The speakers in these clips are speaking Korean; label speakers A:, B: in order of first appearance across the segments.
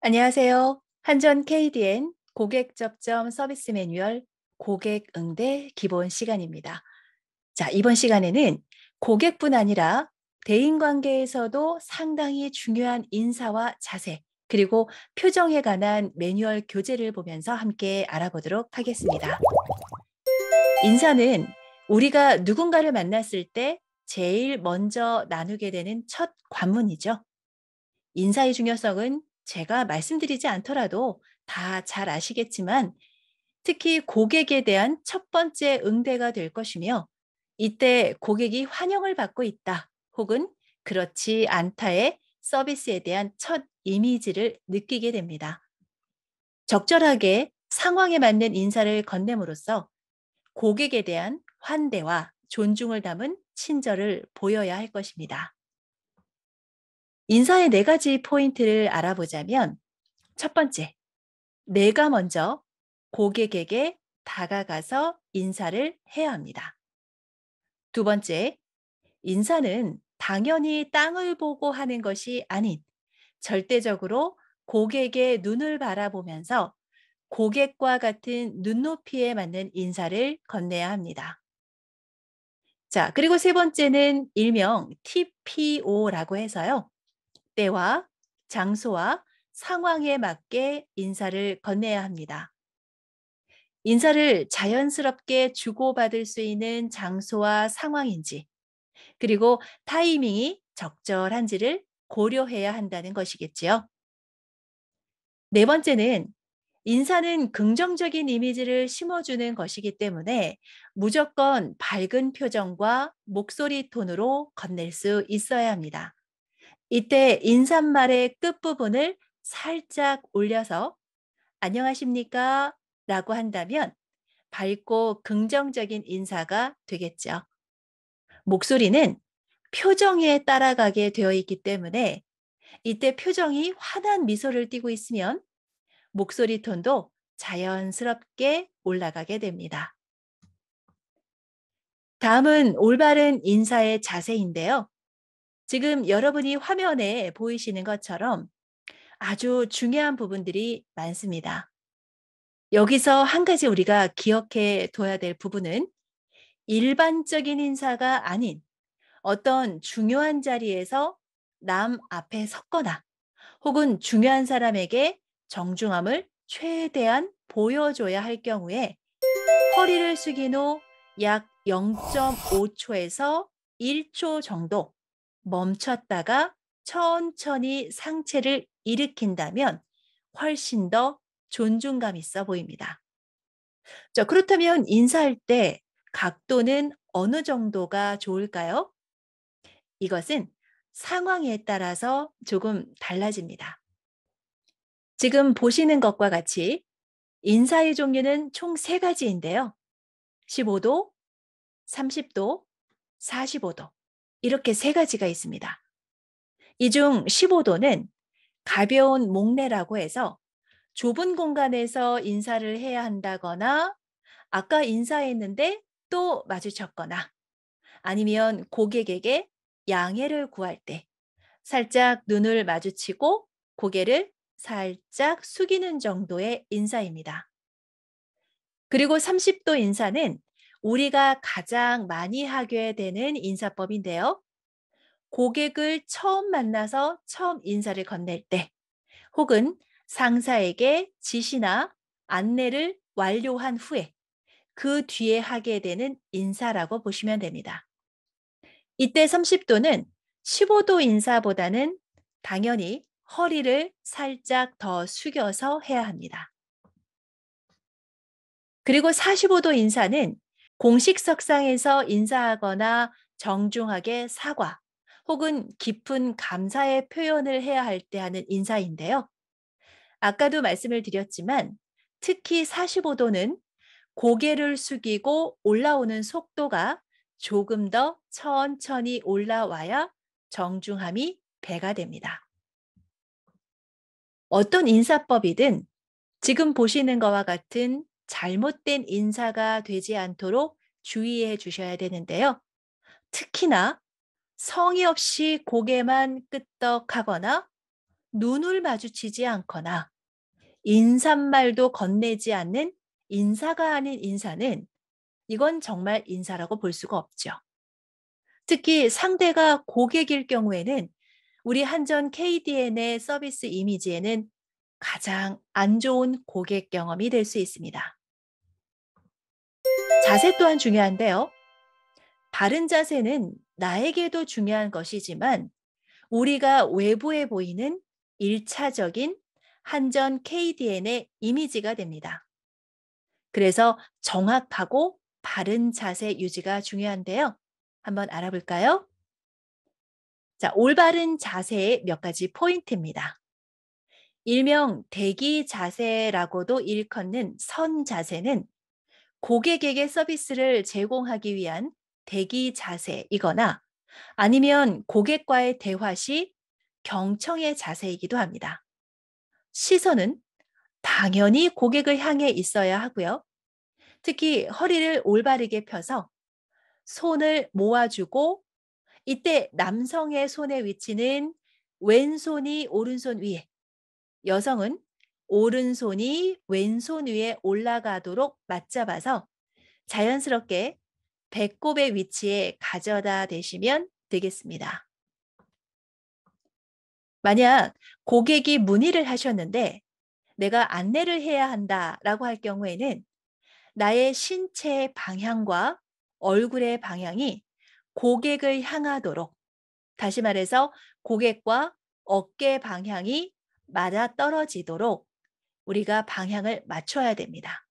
A: 안녕하세요. 한전 KDN 고객 접점 서비스 매뉴얼 고객 응대 기본 시간입니다. 자, 이번 시간에는 고객뿐 아니라 대인 관계에서도 상당히 중요한 인사와 자세, 그리고 표정에 관한 매뉴얼 교재를 보면서 함께 알아보도록 하겠습니다. 인사는 우리가 누군가를 만났을 때 제일 먼저 나누게 되는 첫 관문이죠. 인사의 중요성은 제가 말씀드리지 않더라도 다 잘 아시겠지만, 특히 고객에 대한 첫 번째 응대가 될 것이며, 이때 고객이 환영을 받고 있다 혹은 그렇지 않다의 서비스에 대한 첫 이미지를 느끼게 됩니다. 적절하게 상황에 맞는 인사를 건넴으로써 고객에 대한 환대와 존중을 담은 친절을 보여야 할 것입니다. 인사의 네 가지 포인트를 알아보자면, 첫 번째, 내가 먼저 고객에게 다가가서 인사를 해야 합니다. 두 번째, 인사는 당연히 땅을 보고 하는 것이 아닌 절대적으로 고객의 눈을 바라보면서 고객과 같은 눈높이에 맞는 인사를 건네야 합니다. 자, 그리고 세 번째는 일명 TPO라고 해서요. 때와 장소와 상황에 맞게 인사를 건네야 합니다. 인사를 자연스럽게 주고받을 수 있는 장소와 상황인지, 그리고 타이밍이 적절한지를 고려해야 한다는 것이겠지요. 네 번째는 인사는 긍정적인 이미지를 심어주는 것이기 때문에 무조건 밝은 표정과 목소리 톤으로 건넬 수 있어야 합니다. 이때 인사말의 끝부분을 살짝 올려서 안녕하십니까? 라고 한다면 밝고 긍정적인 인사가 되겠죠. 목소리는 표정에 따라가게 되어 있기 때문에 이때 표정이 환한 미소를 띠고 있으면 목소리 톤도 자연스럽게 올라가게 됩니다. 다음은 올바른 인사의 자세인데요. 지금 여러분이 화면에 보이시는 것처럼 아주 중요한 부분들이 많습니다. 여기서 한 가지 우리가 기억해 둬야 될 부분은, 일반적인 인사가 아닌 어떤 중요한 자리에서 남 앞에 섰거나 혹은 중요한 사람에게 정중함을 최대한 보여줘야 할 경우에 허리를 숙인 후 약 0.5초에서 1초 정도 멈췄다가 천천히 상체를 일으킨다면 훨씬 더 존중감 있어 보입니다. 자, 그렇다면 인사할 때 각도는 어느 정도가 좋을까요? 이것은 상황에 따라서 조금 달라집니다. 지금 보시는 것과 같이 인사의 종류는 총 세 가지인데요. 15도, 30도, 45도. 이렇게 세 가지가 있습니다. 이 중 15도는 가벼운 목례라고 해서 좁은 공간에서 인사를 해야 한다거나, 아까 인사했는데 또 마주쳤거나, 아니면 고객에게 양해를 구할 때 살짝 눈을 마주치고 고개를 살짝 숙이는 정도의 인사입니다. 그리고 30도 인사는 우리가 가장 많이 하게 되는 인사법인데요. 고객을 처음 만나서 처음 인사를 건넬 때, 혹은 상사에게 지시나 안내를 완료한 후에 그 뒤에 하게 되는 인사라고 보시면 됩니다. 이때 30도는 15도 인사보다는 당연히 허리를 살짝 더 숙여서 해야 합니다. 그리고 45도 인사는 공식석상에서 인사하거나 정중하게 사과 혹은 깊은 감사의 표현을 해야 할 때 하는 인사인데요. 아까도 말씀을 드렸지만 특히 45도는 고개를 숙이고 올라오는 속도가 조금 더 천천히 올라와야 정중함이 배가 됩니다. 어떤 인사법이든 지금 보시는 것과 같은 잘못된 인사가 되지 않도록 주의해 주셔야 되는데요. 특히나 성의 없이 고개만 끄덕하거나 눈을 마주치지 않거나 인사말도 건네지 않는 인사가 아닌 인사는 이건 정말 인사라고 볼 수가 없죠. 특히 상대가 고객일 경우에는 우리 한전 KDN의 서비스 이미지에는 가장 안 좋은 고객 경험이 될 수 있습니다. 자세 또한 중요한데요. 바른 자세는 나에게도 중요한 것이지만 우리가 외부에 보이는 1차적인 한전 KDN의 이미지가 됩니다. 그래서 정확하고 바른 자세 유지가 중요한데요. 한번 알아볼까요? 자, 올바른 자세의 몇 가지 포인트입니다. 일명 대기 자세라고도 일컫는 선 자세는 고객에게 서비스를 제공하기 위한 대기 자세이거나 아니면 고객과의 대화 시 경청의 자세이기도 합니다. 시선은 당연히 고객을 향해 있어야 하고요. 특히 허리를 올바르게 펴서 손을 모아주고 이때 남성의 손의 위치는 왼손이 오른손 위에, 여성은 오른손이 왼손 위에 올라가도록 맞잡아서 자연스럽게 배꼽의 위치에 가져다 대시면 되겠습니다. 만약 고객이 문의를 하셨는데 내가 안내를 해야 한다라고 할 경우에는 나의 신체의 방향과 얼굴의 방향이 고객을 향하도록, 다시 말해서 고객과 어깨 방향이 맞아떨어지도록 우리가 방향을 맞춰야 됩니다.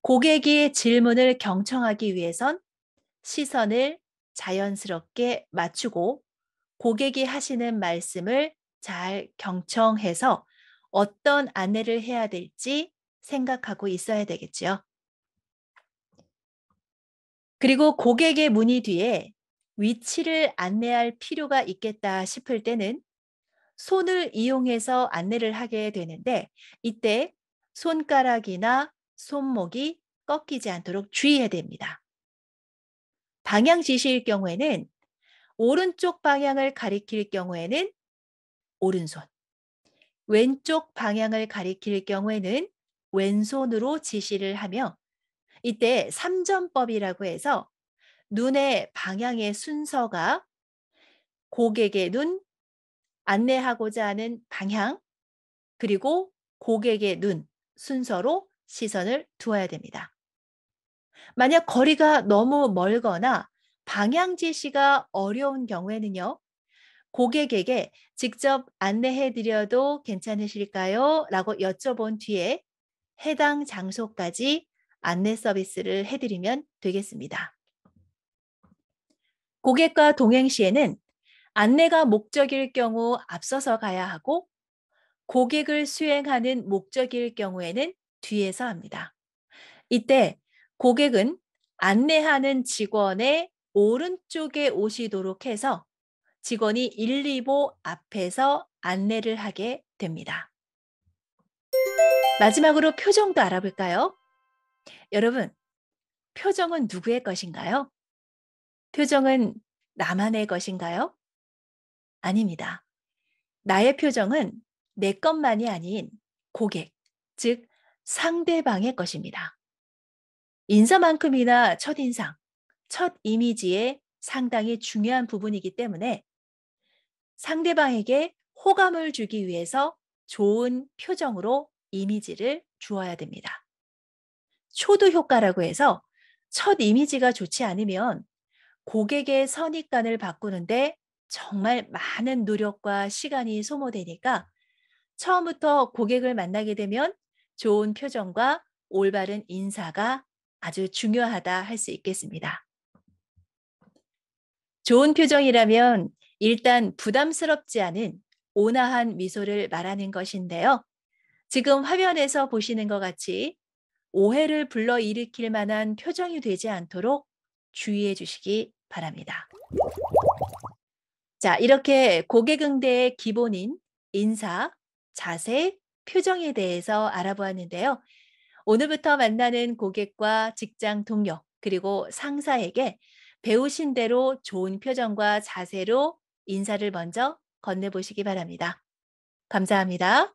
A: 고객이 질문을 경청하기 위해선 시선을 자연스럽게 맞추고 고객이 하시는 말씀을 잘 경청해서 어떤 안내를 해야 될지 생각하고 있어야 되겠죠. 그리고 고객의 문의 뒤에 위치를 안내할 필요가 있겠다 싶을 때는 손을 이용해서 안내를 하게 되는데 이때 손가락이나 손목이 꺾이지 않도록 주의해야 됩니다. 방향 지시일 경우에는 오른쪽 방향을 가리킬 경우에는 오른손, 왼쪽 방향을 가리킬 경우에는 왼손으로 지시를 하며 이때 3전법이라고 해서 눈의 방향의 순서가 고객의 눈, 안내하고자 하는 방향, 그리고 고객의 눈 순서로 시선을 두어야 됩니다. 만약 거리가 너무 멀거나 방향 지시가 어려운 경우에는요, 고객에게 직접 안내해 드려도 괜찮으실까요? 라고 여쭤본 뒤에 해당 장소까지 안내 서비스를 해드리면 되겠습니다. 고객과 동행 시에는 안내가 목적일 경우 앞서서 가야 하고 고객을 수행하는 목적일 경우에는 뒤에서 합니다. 이때 고객은 안내하는 직원의 오른쪽에 오시도록 해서 직원이 1, 2보 앞에서 안내를 하게 됩니다. 마지막으로 표정도 알아볼까요? 여러분, 표정은 누구의 것인가요? 표정은 나만의 것인가요? 아닙니다. 나의 표정은 내 것만이 아닌 고객, 즉 상대방의 것입니다. 인사만큼이나 첫인상, 첫 이미지에 상당히 중요한 부분이기 때문에 상대방에게 호감을 주기 위해서 좋은 표정으로 이미지를 주어야 됩니다. 초도 효과라고 해서 첫 이미지가 좋지 않으면 고객의 선입관을 바꾸는데 정말 많은 노력과 시간이 소모되니까 처음부터 고객을 만나게 되면 좋은 표정과 올바른 인사가 아주 중요하다 할 수 있겠습니다. 좋은 표정이라면 일단 부담스럽지 않은 온화한 미소를 말하는 것인데요. 지금 화면에서 보시는 것 같이 오해를 불러일으킬 만한 표정이 되지 않도록 주의해 주시기 바랍니다. 자, 이렇게 고객 응대의 기본인 인사, 자세, 표정에 대해서 알아보았는데요. 오늘부터 만나는 고객과 직장 동료, 그리고 상사에게 배우신 대로 좋은 표정과 자세로 인사를 먼저 건네보시기 바랍니다. 감사합니다.